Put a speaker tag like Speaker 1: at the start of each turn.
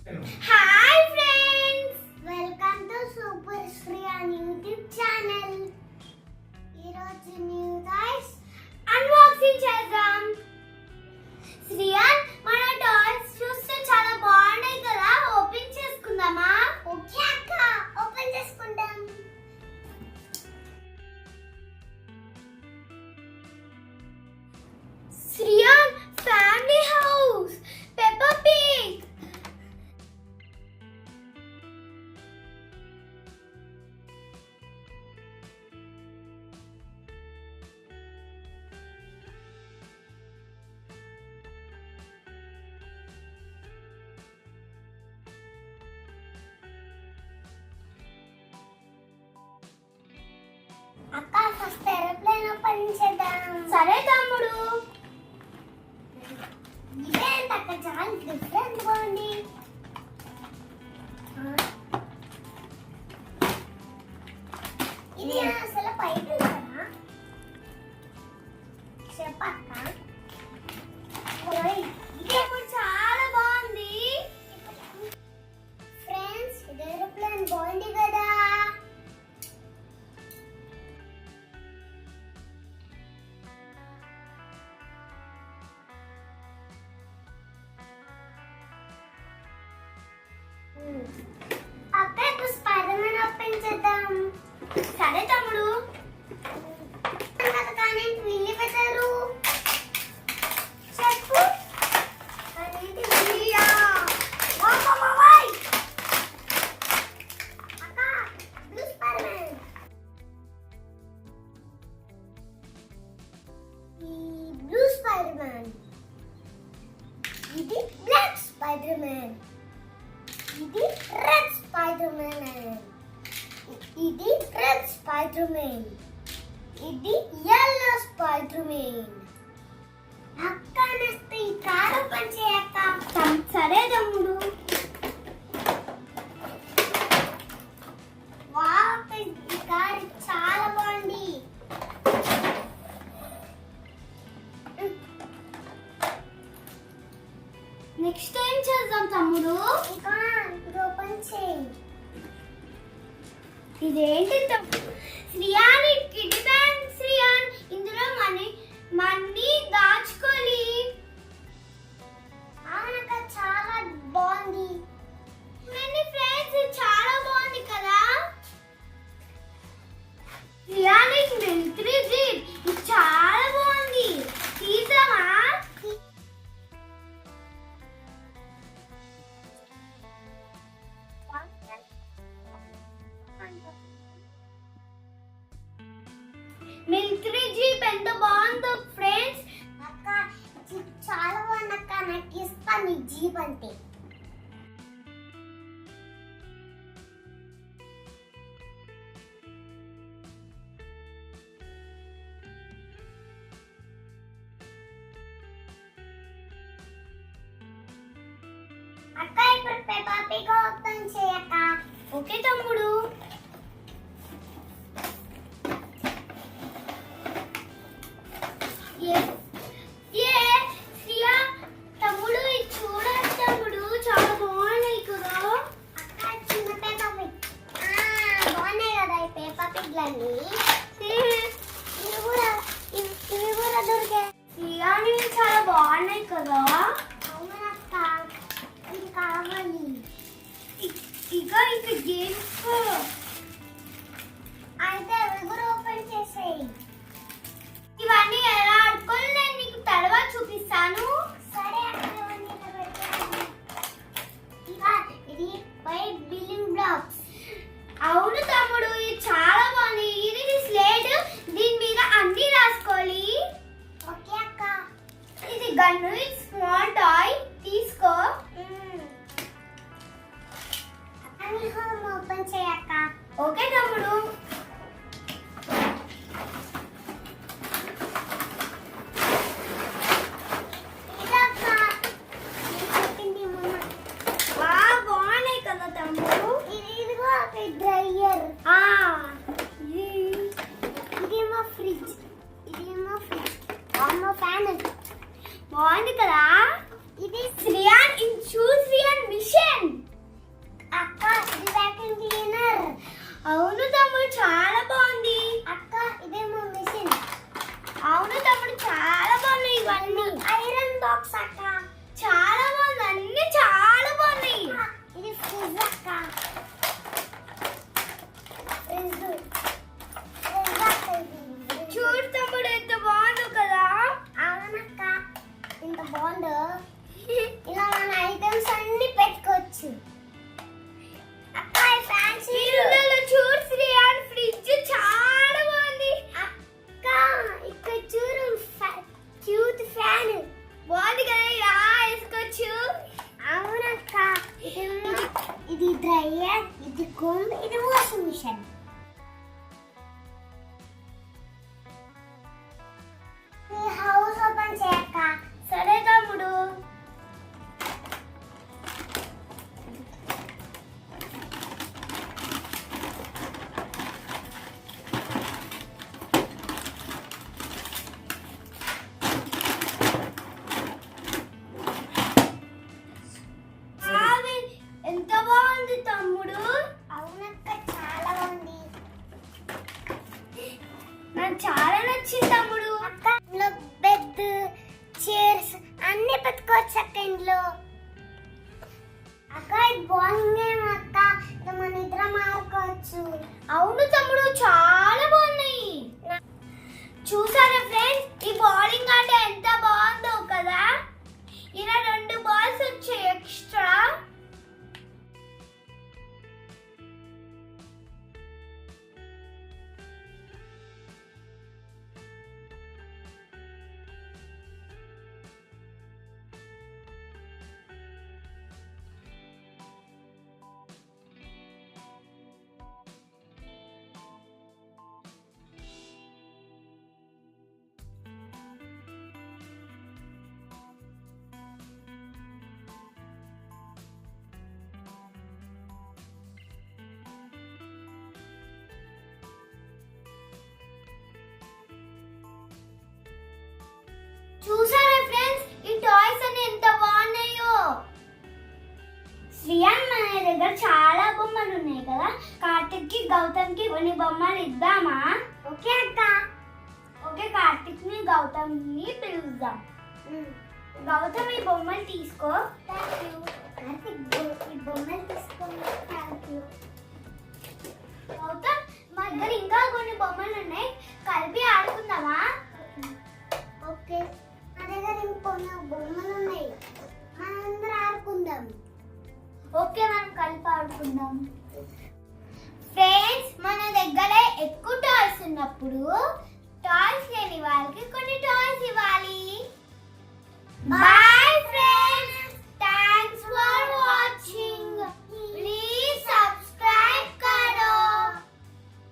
Speaker 1: Hi friends, welcome to super Sriyan YouTube channel. ఈరోజు new toys unboxing చేద్దాం. శ్రీయాన్, మన toys చూస్తే చాలా బాగున్నాయి కదా, ఓపెన్ చేసుకుందామా? ఓకే అక్క, ఓపెన్ చేసుకుందాం. Sriyan, family house, Peppa Pig. అక్క, ఫస్ట్ ఏరోప్లేన్ ఓపెన్ చేద్దాం. సరే తమ్ముడు. ఇదేంటక్క, చాలా డిఫరెంట్ గా ఉంది. ఇది అసలు పైకి ఉందా చెప్పక్క? ఇదేమో చాలా బాగుంది. ఫ్రెండ్స్, ఇది ఏరోప్లేన్ బాగుంది కదా. అక్క, ఇప్పుడు స్పైడర్ మ్యాన్ ఓపెన్ చేద్దాం. సరే తమ్ముడు. కానీ విల్లి పెట్టారు చెప్పు. అనేది విల్లియా? అక్క, బ్లూ స్పైడర్ మ్యాన్. ఈ బ్లూ స్పైడర్ మ్యాన్, ఇది బ్లాక్ స్పైడర్ మ్యాన్, ఇది రెడ్ స్పైడర్ మ్యాన్, ఇది రెడ్ స్పైడర్ మ్యాన్, ఇది yellow స్పైడర్ మ్యాన్. అక్క, నెక్స్ట్ ఈ కార్ ఓపెన్ చేయక్క. సరే తమ్ముడు. వావ్, ఈ కార్ చాలా బాగుంది. నెక్స్ట్ ఏం చేద్దాం తమ్ముడు? ఓపెన్ చేయి. ఇదేంటి శ్రీయాన్? Kiddy bank Sriyan. ఇందులో మనీ దాచుకోవాలి. అవునక్క, చాలా బాగుంది. మనీ ఫ్రెండ్స్, చాలా బాగుంది కదా. శ్రీయాన్, మిలిటరీ జీప్, ఇది చాలా బాగుంది. తీద్దామా? మిలిటరీ జీప్ ఎంత బాగుందో ఫ్రెండ్స్. అక్క, జీప్ చాలా బాగుంది అక్క, నాకు ఇస్తాను ఈ జీప్ అంటే. అక్క, ఇప్పుడు పెప్పా పిగ్ ఓపెన్ చేయక్క. ఓకే తమ్ముడు. తమ్ముడు, ఇది చూడండి తమ్ముడు, చాలా బాగున్నాయి కదా. అక్క, చిన్న పేపా పిగ్ బాగున్నాయి కదా ఈ పేపా పిగ్లన్నీ. ఇవి కూడా దొరికాయి. ఇవి చాలా బాగున్నాయి కదా. అవునక్క, ఇది కావాలి. ఇక గేమ్స్ అయితే అవి కూడా ఓపెన్ చేసేయి. ఇవన్నీ ఎలా ఆడుకోవాలి నేను నీకు తర్వాత చూపిస్తాను. సరే అక్క, ఇది వైట్ బిల్డింగ్ బ్లాక్స్. అవును తమ్ముడు, ఇది చాలా బాగుంది. ఇది స్లేట్, దీని మీద అన్ని రాసుకోవాలి. ఓకే అక్క. ఇది గన్ను, ఇది స్మాల్ టాయ్, తీసుకో. అన్ని హోమ్ ఓపెన్ చేయక్క. ఓకే తమ్ముడు. డ్రైయర్, ఇదేమో ఫ్రిడ్జ్, ఇదేమో ఫ్రిడ్జ్, ఫ్యాన్. బాగుంది కదా. ఇది శ్రీయాన్ ఇన్ చూస్ శ్రీయాన్ మిషన్. డ్రైయర్, ఇది కోమ్, ఇది వాషింగ్ మిషన్. ఈ హౌస్ ఓపెన్ చేయక్క. సరే తమ్ముడు. ఎంత బాగుంది తమ్ముడు. అవునక్క, చాలా బాగుంది. నాకు చాలా నచ్చింది తమ్ముడు. అక్క, ఇందులో బెడ్, చైర్స్ అన్ని పెట్టుకోవచ్చు అక్క ఇంట్లో. అక్క, ఇది బౌలింగ్ గేమ్ అక్క. ఇది మన ఇద్దరం ఆడుకోవచ్చు. అవును తమ్ముడు, చాలా బాగున్నాయి. చూసారా ఫ్రెండ్స్, ఈ బౌలింగ్ ఆట ఎంత బాగుందో కదా. ఇలా 2 బాల్స్ వచ్చాయి ఎక్స్ట్రా. చూసారా ఫ్రెండ్స్, ఈ టాయ్స్ అన్ని ఎంత బాగున్నాయో. శ్రియాన్, మన దగ్గర చాలా బొమ్మలు ఉన్నాయి కదా. కార్తిక్ కి, గౌతమ్ కి కొన్ని బొమ్మలు ఇద్దామా? ఓకే అక్క. ఓకే, కార్తిక్ ని, గౌతమ్ ని పిలుద్దాం. గౌతమ్, ఈ బొమ్మలు తీసుకో. కార్తిక్, ఈ బొమ్మలు తీసుకో. గౌతమ్, మా దగ్గర ఇంకా కొన్ని బొమ్మలు ఉన్నాయి, కలిపి ఆడుకుందామా? ఓకే. మా దగ్గర ఇంకొన్ని బొమ్మలు ఉన్నాయి, మనందరం ఆడుకుందాం. ఓకే, మనం కలిపి ఆడుకుందాం. ఫ్రెండ్స్, మన